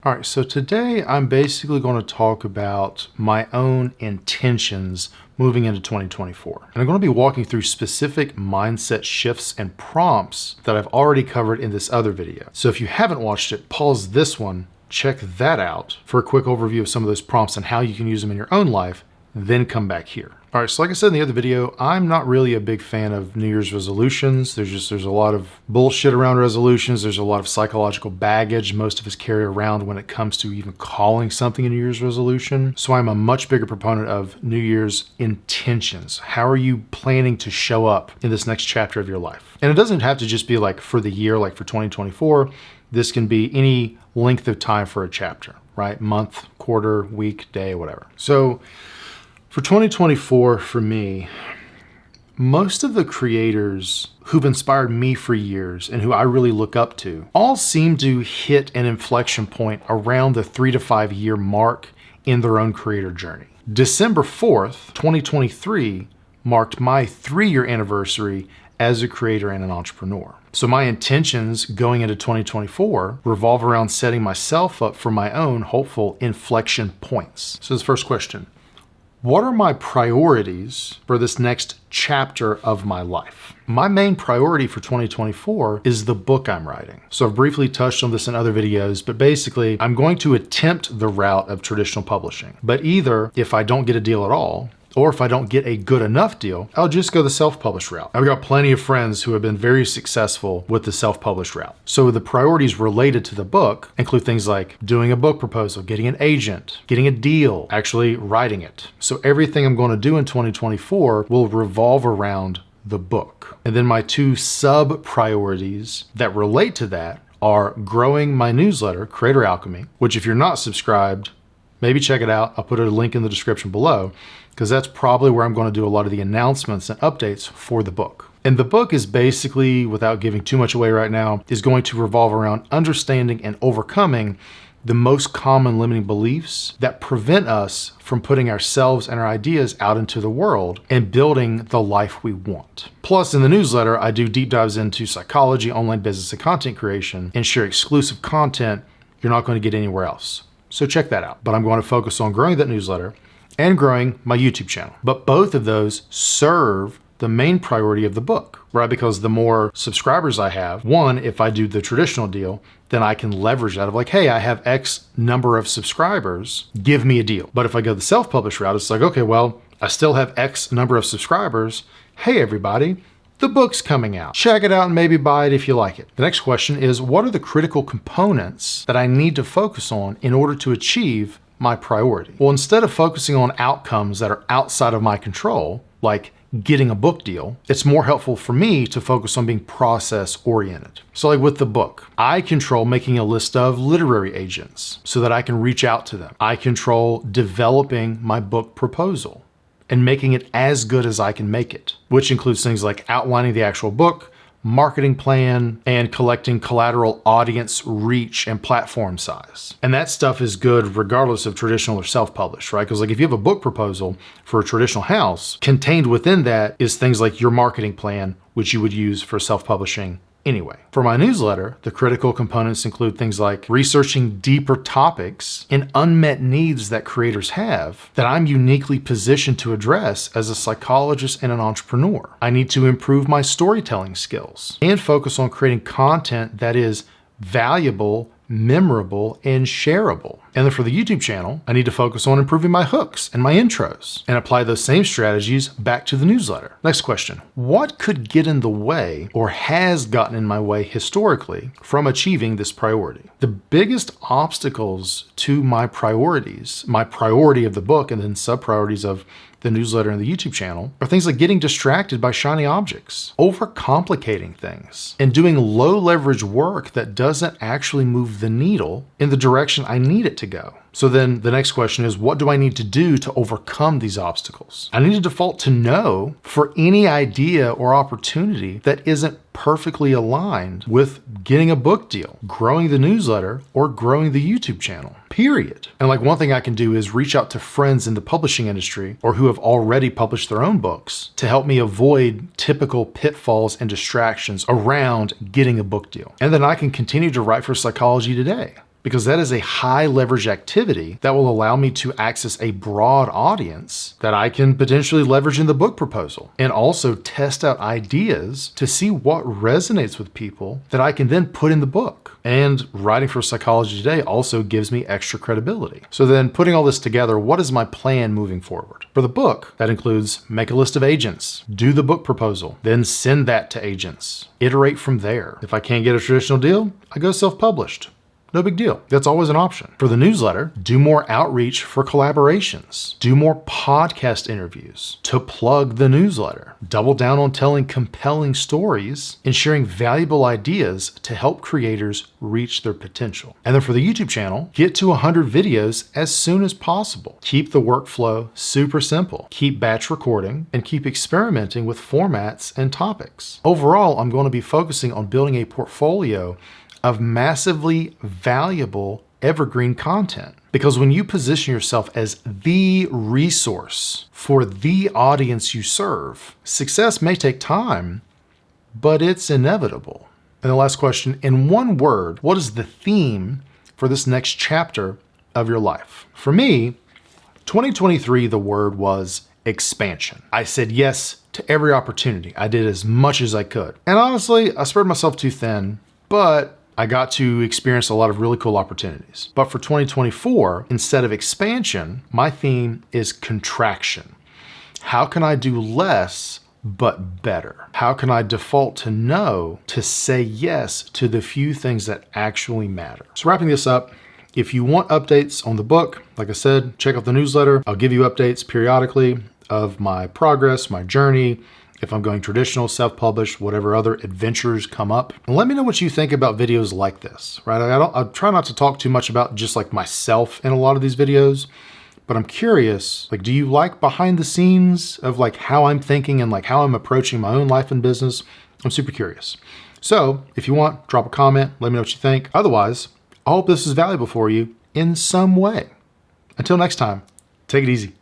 All right, so today I'm basically going to talk about my own intentions moving into 2024. And I'm going to be walking through specific mindset shifts and prompts that I've already covered in this other video. So if you haven't watched it, pause this one, check that out for a quick overview of some of those prompts and how you can use them in your own life, then come back here. All right, so like I said in the other video, I'm not really a big fan of New Year's resolutions. There's a lot of bullshit around resolutions. There's a lot of psychological baggage most of us carry around when it comes to even calling something a New Year's resolution. So I'm a much bigger proponent of New Year's intentions. How are you planning to show up in this next chapter of your life? And it doesn't have to just be like for the year, like for 2024. This can be any length of time for a chapter, right? Month, quarter, week, day, whatever. So for 2024, for me, most of the creators who've inspired me for years and who I really look up to all seem to hit an inflection point around the 3 to 5 year mark in their own creator journey. December 4th, 2023 marked my 3-year anniversary as a creator and an entrepreneur. So my intentions going into 2024 revolve around setting myself up for my own hopeful inflection points. So this first question: what are my priorities for this next chapter of my life? My main priority for 2024 is the book I'm writing. So I've briefly touched on this in other videos, but basically I'm going to attempt the route of traditional publishing. But either if I don't get a deal at all, or if I don't get a good enough deal, I'll just go the self-published route. I've got plenty of friends who have been very successful with the self-published route. So the priorities related to the book include things like doing a book proposal, getting an agent, getting a deal, actually writing it. So everything I'm going to do in 2024 will revolve around the book. And then my 2 sub-priorities that relate to that are growing my newsletter, Creator Alchemy, which if you're not subscribed, maybe check it out. I'll put a link in the description below, because that's probably where I'm going to do a lot of the announcements and updates for the book. And the book is basically, without giving too much away right now, is going to revolve around understanding and overcoming the most common limiting beliefs that prevent us from putting ourselves and our ideas out into the world and building the life we want. Plus, in the newsletter, I do deep dives into psychology, online business, and content creation, and share exclusive content you're not going to get anywhere else. So check that out. But I'm going to focus on growing that newsletter and growing my YouTube channel. But both of those serve the main priority of the book, right? Because the more subscribers I have, one, if I do the traditional deal, then I can leverage that of like, hey, I have X number of subscribers, give me a deal. But if I go the self-published route, it's like, okay, well, I still have X number of subscribers. Hey, everybody, the book's coming out. Check it out and maybe buy it if you like it. The next question is, what are the critical components that I need to focus on in order to achieve my priority? Well, instead of focusing on outcomes that are outside of my control, like getting a book deal, it's more helpful for me to focus on being process oriented. So like with the book, I control making a list of literary agents so that I can reach out to them. I control developing my book proposal and making it as good as I can make it, which includes things like outlining the actual book, marketing plan, and collecting collateral audience reach and platform size. And that stuff is good regardless of traditional or self-published, right? Because like if you have a book proposal for a traditional house, contained within that is things like your marketing plan, which you would use for self-publishing anyway. For my newsletter, the critical components include things like researching deeper topics and unmet needs that creators have that I'm uniquely positioned to address as a psychologist and an entrepreneur. I need to improve my storytelling skills and focus on creating content that is valuable, memorable, and shareable. And then for the YouTube channel, I need to focus on improving my hooks and my intros and apply those same strategies back to the newsletter. Next question: what could get in the way or has gotten in my way historically from achieving this priority? The biggest obstacles to my priorities, my priority of the book and then sub-priorities of the newsletter and the YouTube channel, are things like getting distracted by shiny objects, overcomplicating things, and doing low leverage work that doesn't actually move the needle in the direction I need it to go. So then the next question is, what do I need to do to overcome these obstacles? I need to default to no for any idea or opportunity that isn't perfectly aligned with getting a book deal, growing the newsletter, or growing the YouTube channel, period. And like one thing I can do is reach out to friends in the publishing industry or who have already published their own books to help me avoid typical pitfalls and distractions around getting a book deal. And then I can continue to write for Psychology Today, because that is a high leverage activity that will allow me to access a broad audience that I can potentially leverage in the book proposal, and also test out ideas to see what resonates with people that I can then put in the book. And writing for Psychology Today also gives me extra credibility. So then putting all this together, what is my plan moving forward? For the book, that includes make a list of agents, do the book proposal, then send that to agents, iterate from there. If I can't get a traditional deal, I go self-published. No big deal. That's always an option. For the newsletter, do more outreach for collaborations. Do more podcast interviews to plug the newsletter. Double down on telling compelling stories and sharing valuable ideas to help creators reach their potential. And then for the YouTube channel, get to 100 videos as soon as possible. Keep the workflow super simple. Keep batch recording and keep experimenting with formats and topics. Overall, I'm going to be focusing on building a portfolio of massively valuable evergreen content. Because when you position yourself as the resource for the audience you serve, success may take time, but it's inevitable. And the last question, in one word, what is the theme for this next chapter of your life? For me, 2023, the word was expansion. I said yes to every opportunity. I did as much as I could. And honestly, I spread myself too thin, but I got to experience a lot of really cool opportunities. But for 2024, instead of expansion, my theme is contraction. How can I do less but better? How can I default to no to say yes to the few things that actually matter? So wrapping this up, if you want updates on the book, like I said, check out the newsletter. I'll give you updates periodically of my progress, my journey, if I'm going traditional, self-published, whatever other adventures come up. And let me know what you think about videos like this, right? I try not to talk too much about just like myself in a lot of these videos, but I'm curious, like, do you like behind the scenes of like how I'm thinking and like how I'm approaching my own life and business? I'm super curious. So if you want, drop a comment, let me know what you think. Otherwise, I hope this is valuable for you in some way. Until next time, take it easy.